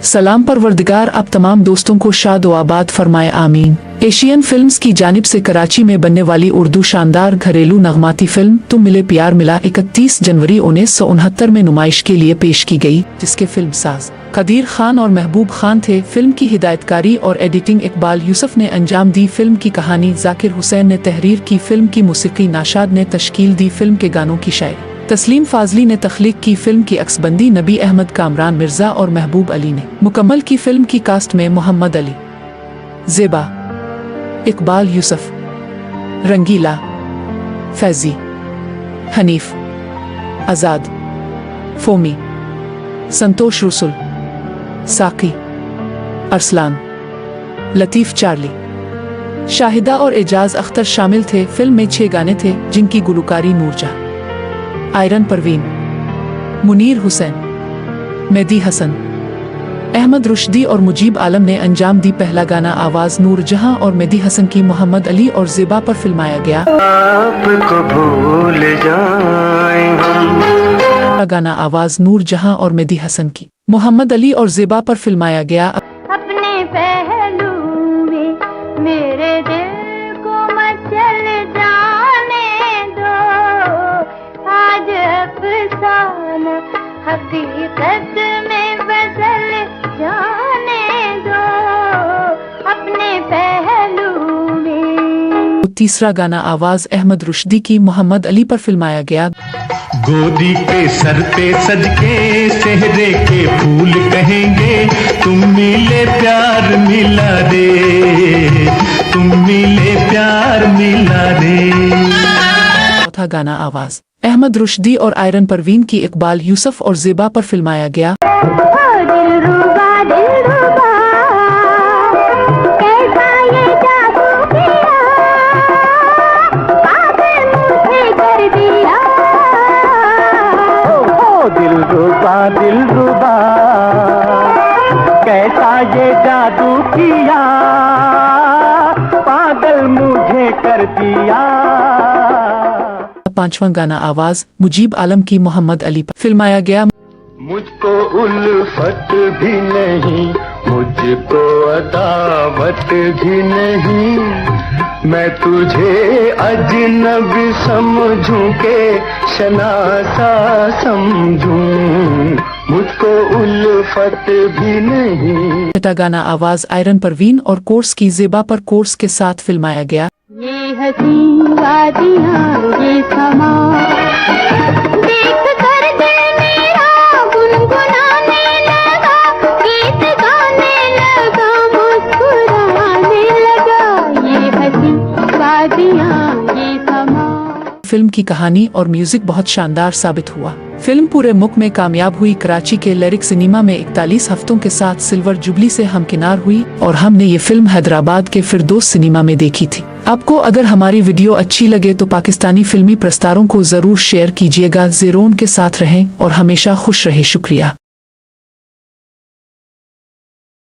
सलाम परवरदिगार आप तमाम दोस्तों को शाद व आबाद फरमाए आमीन। एशियन फिल्म्स की जानिब से कराची में बनने वाली उर्दू शानदार घरेलू नगमाती फिल्म तुम मिले प्यार मिला 31 जनवरी 1969 में नुमाइश के लिए पेश की गई, जिसके फिल्म साज कदीर खान और महबूब खान थे। फिल्म की हिदायतकारी और एडिटिंग इकबाल यूसुफ ने अंजाम दी। फिल्म की कहानी जाकिर हुसैन ने तहरीर की। फिल्म की मौसीकी नाशाद ने तश्कील दी। फिल्म के गानों की शायरी तस्लीम फाजली ने तख्लीक की। फिल्म की अक्सबंदी नबी अहमद, कामरान मिर्जा और महबूब अली ने मुकम्मल की। फिल्म की कास्ट में मोहम्मद अली, ज़ेबा, इकबाल यूसुफ, रंगीला, फैजी, हनीफ, आज़ाद, फोमी, संतोष रसुल, साकी, अरसलान, लतीफ़, चार्ली, शाहिदा और एजाज अख्तर शामिल थे। फिल्म में 6 गाने थे जिनकी गुलकारी नूरजहां, आयरन परवीन, मुनीर हुसैन, मेहदी हसन, अहमद रुश्दी और मुजीब आलम ने अंजाम दी। पहला गाना आवाज़ नूरजहां और मेहदी हसन की मोहम्मद अली और ज़ेबा पर फिल्माया गया। आपको भूल जाएं हम। गाना आवाज़ नूरजहां और मेहदी हसन की मोहम्मद अली और ज़ेबा पर फिल्माया गया। अपने पहलू में मेरे दिल को मचल जाने दो, आज अफसाना हकीकत में बदल जाने दो, अपने पहलू में। तीसरा गाना आवाज़ अहमद रुश्दी की मोहम्मद अली पर फिल्माया गया। गोदी के सर पे सज के सेहरे के फूल कहेंगे, तुम मिले प्यार मिला दे, तुम मिले प्यार मिला दे। चौथा गाना आवाज़ अहमद रुश्दी और आयरन परवीन की इकबाल यूसुफ और ज़ेबा पर फिल्माया गया। दिलरुबा कैसा ये जादू किया, पागल मुझे कर दिया। पांचवा गाना आवाज़ मुजीब आलम की मोहम्मद अली पर फिल्माया गया। मुझको उल्फत भी नहीं, मुझको अदावत भी नहीं, मैं तुझे अजनबी समझूं के शनासा समझूं, मुझको उल्फत भी नहीं। छठा गाना आवाज़ आयरन परवीन और कोर्स की ज़ेबा पर कोर्स के साथ फिल्माया गया। ये हसीन वादियां ये समा देख कर दिल मेरा गुनगुनाने लगा, गीत गाने लगा, मुस्कुराने लगा, ये हसीन वादियां ये समा। फिल्म की कहानी और म्यूजिक बहुत शानदार साबित हुआ। फिल्म पूरे मुल्क में कामयाब हुई। कराची के लिरिक सिनेमा में 41 हफ्तों के साथ सिल्वर जुबली से हमकिनार हुई और हमने ये फिल्म हैदराबाद के फिरदौस सिनेमा में देखी थी। आपको अगर हमारी वीडियो अच्छी लगे तो पाकिस्तानी फिल्मी प्रस्तारों को जरूर शेयर कीजिएगा। ज़ेरोन के साथ रहें और हमेशा खुश रहे। शुक्रिया।